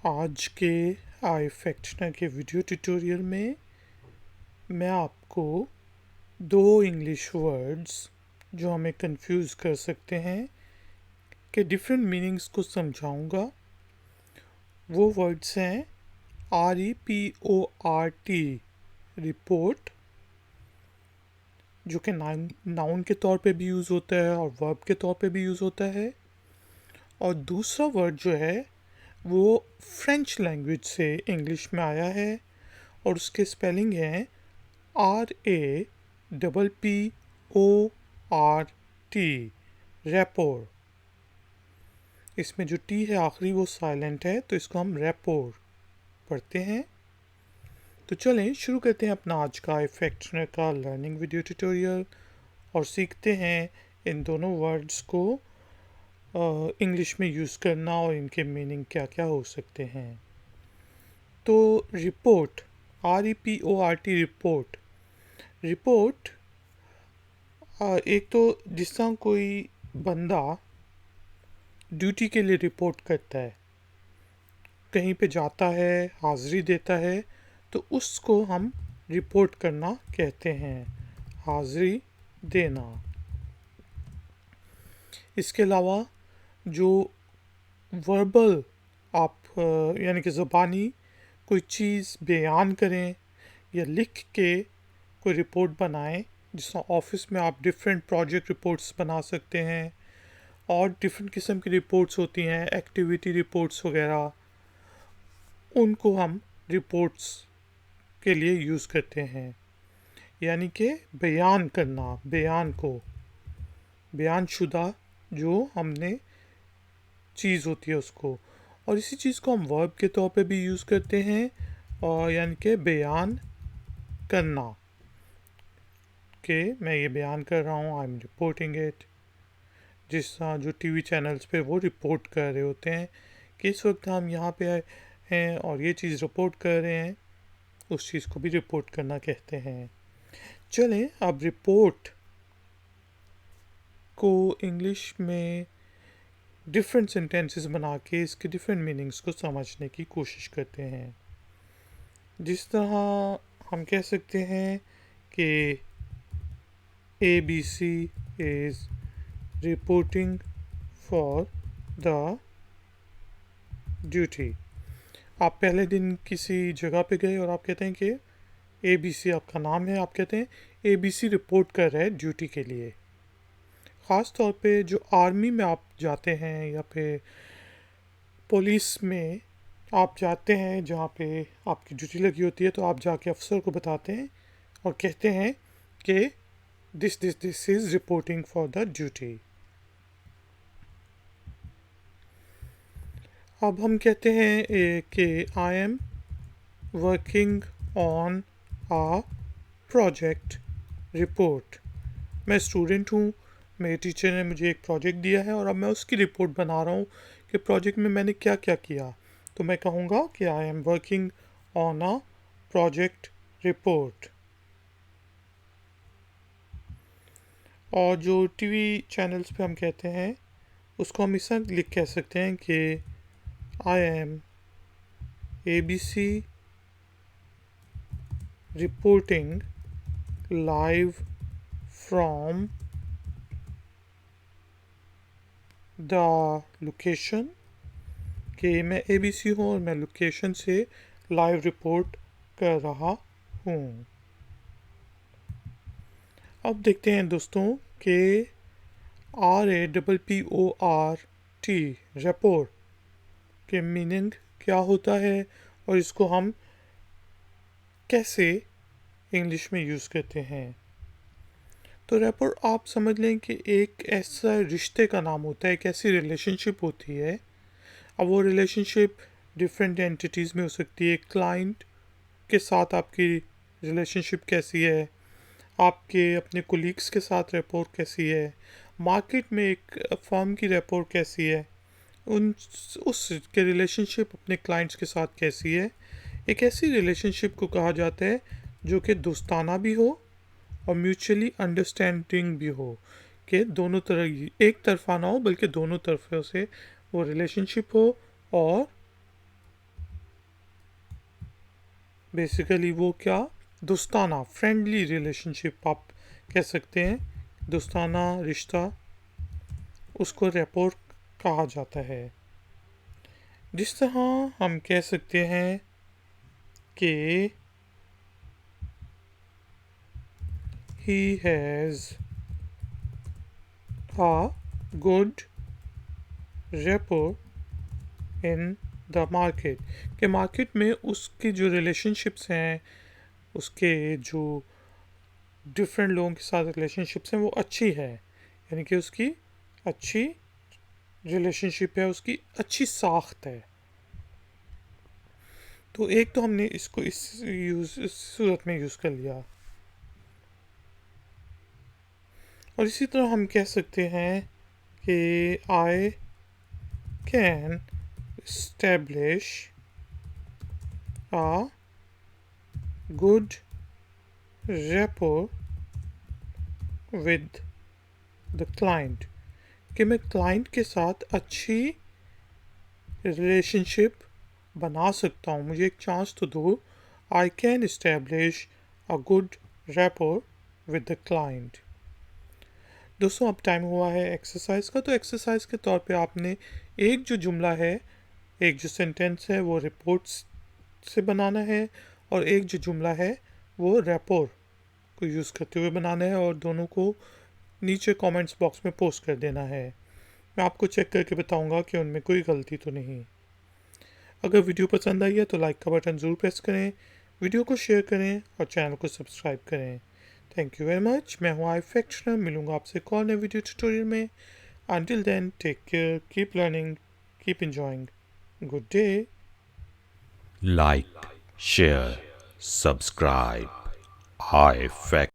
आज के आई फैक्शनर के वीडियो ट्यूटोरियल में मैं आपको दो इंग्लिश वर्ड्स जो हमें कंफ्यूज कर सकते हैं के डिफरेंट मीनिंग्स को समझाऊंगा। वो वर्ड्स हैं REPORT रिपोर्ट, जो कि नाउन के तौर पे भी यूज़ होता है और वर्ब के तौर पे भी यूज़ होता है। और दूसरा वर्ड जो है वो फ्रेंच लैंग्वेज से इंग्लिश में आया है और उसके स्पेलिंग हैं RAPPORT, रैपोर। इसमें जो टी है आखिरी वो साइलेंट है, तो इसको हम रैपोर पढ़ते हैं। तो चलें शुरू करते हैं अपना आज का फैक्शनर का लर्निंग वीडियो ट्यूटोरियल और सीखते हैं इन दोनों वर्ड्स को इंग्लिश में यूज़ करना और इनके मीनिंग क्या क्या हो सकते हैं। तो रिपोर्ट, REPORT रिपोर्ट। रिपोर्ट एक तो जिस तरह कोई बंदा ड्यूटी के लिए रिपोर्ट करता है, कहीं पे जाता है, हाज़िरी देता है, तो उसको हम रिपोर्ट करना कहते हैं, हाज़िरी देना। इसके अलावा जो वर्बल आप यानी कि ज़बानी कोई चीज़ बयान करें या लिख के कोई रिपोर्ट बनाएं, जिस ऑफिस में आप डिफरेंट प्रोजेक्ट रिपोर्ट्स बना सकते हैं और डिफरेंट किस्म की रिपोर्ट्स होती हैं, एक्टिविटी रिपोर्ट्स वगैरह, उनको हम रिपोर्ट्स के लिए यूज़ करते हैं। यानी कि बयान करना, बयानशुदा जो हमने चीज़ होती है उसको। और इसी चीज़ को हम वर्ब के तौर पे भी यूज़ करते हैं, और यानी कि बयान करना, कि मैं ये बयान कर रहा हूँ, आई एम रिपोर्टिंग इट। जिस तरह जो टीवी चैनल्स पे वो रिपोर्ट कर रहे होते हैं कि इस वक्त हम यहाँ पे हैं और ये चीज़ रिपोर्ट कर रहे हैं, उस चीज़ को भी रिपोर्ट करना कहते हैं। चलें अब रिपोर्ट को इंग्लिश में डिफरेंट सेंटेंसेस बना के इसके डिफरेंट मीनिंग्स को समझने की कोशिश करते हैं। जिस तरह हम कह सकते हैं कि ABC is reporting for the duty। आप पहले दिन किसी जगह पे गए और आप कहते हैं कि ABC आपका नाम है, आप कहते हैं ABC रिपोर्ट कर रहा है ड्यूटी के लिए। ख़ास तौर पे जो आर्मी में आप जाते हैं या फिर पुलिस में आप जाते हैं जहाँ पे आपकी ड्यूटी लगी होती है, तो आप जाके अफसर को बताते हैं और कहते हैं कि this is reporting for the duty. अब हम कहते हैं कि I am working on a project report. मैं स्टूडेंट हूँ, मेरे टीचर ने मुझे एक प्रोजेक्ट दिया है और अब मैं उसकी रिपोर्ट बना रहा हूँ कि प्रोजेक्ट में मैंने क्या क्या किया। तो मैं कहूँगा कि I am working on a project report. और जो टीवी चैनल्स पे हम कहते हैं उसको हम इस लिख कह सकते हैं कि I M ABC reporting live from the location, कि मैं ABC हूँ और मैं लोकेशन से लाइव रिपोर्ट कर रहा हूँ। अब देखते हैं दोस्तों कि RAPPORT रिपोर्ट के मीनिंग क्या होता है और इसको हम कैसे इंग्लिश में यूज़ करते हैं। तो रैपर आप समझ लें कि एक ऐसा रिश्ते का नाम होता है, एक ऐसी रिलेशनशिप होती है। अब वो रिलेशनशिप डिफरेंट एंटिटीज़ में हो सकती है। क्लाइंट के साथ आपकी रिलेशनशिप कैसी है, आपके अपने कोलीग्स के साथ रैपोर कैसी है, मार्केट में एक फर्म की रैपोर कैसी है, उसके रिलेशनशिप अपने क्लाइंट्स के साथ कैसी है। एक ऐसी रिलेशनशिप को कहा जाता है जो कि दोस्ताना भी हो और म्यूचुअली अंडरस्टैंडिंग भी हो, कि दोनों तरह, एक तरफा ना हो बल्कि दोनों तरफों से वो रिलेशनशिप हो और बेसिकली वो क्या, दोस्ताना, फ्रेंडली रिलेशनशिप आप कह सकते हैं, दोस्ताना रिश्ता, उसको रैपोर कहा जाता है। जिस तरह हम कह सकते हैं कि he has a good rapport in the market, कि मार्केट में उसके जो रिलेशनशिप्स हैं, उसके जो डिफरेंट लोगों के साथ रिलेशनशिप्स हैं वो अच्छी है, यानी कि उसकी अच्छी रिलेशनशिप है, उसकी अच्छी साख्त है। तो एक तो हमने इसको इस सूरत में यूज़ कर लिया। और इसी तरह हम कह सकते हैं कि I can establish a good rapport with the client, कि मैं क्लाइंट के साथ अच्छी रिलेशनशिप बना सकता हूँ, मुझे एक चांस तो दो। I can establish a good rapport with the client। दोस्तों अब टाइम हुआ है एक्सरसाइज का। तो एक्सरसाइज के तौर पे आपने एक जो जुमला है, एक जो सेंटेंस है वो रिपोर्ट्स से बनाना है, और एक जो जुमला है वो रैपोर को यूज़ करते हुए बनाना है, और दोनों को नीचे कमेंट्स बॉक्स में पोस्ट कर देना है। मैं आपको चेक करके बताऊंगा कि उनमें कोई गलती तो नहीं। अगर वीडियो पसंद आई है तो लाइक का बटन ज़रूर प्रेस करें, वीडियो को शेयर करें और चैनल को सब्सक्राइब करें। Thank you very much. मैं हूँ आई फैक्शनर, मिलूंगा आपसे एक और नए वीडियो ट्यूटोरियल में। Until then, take care, keep learning, keep enjoying. Good day. Like, share, subscribe. Hi,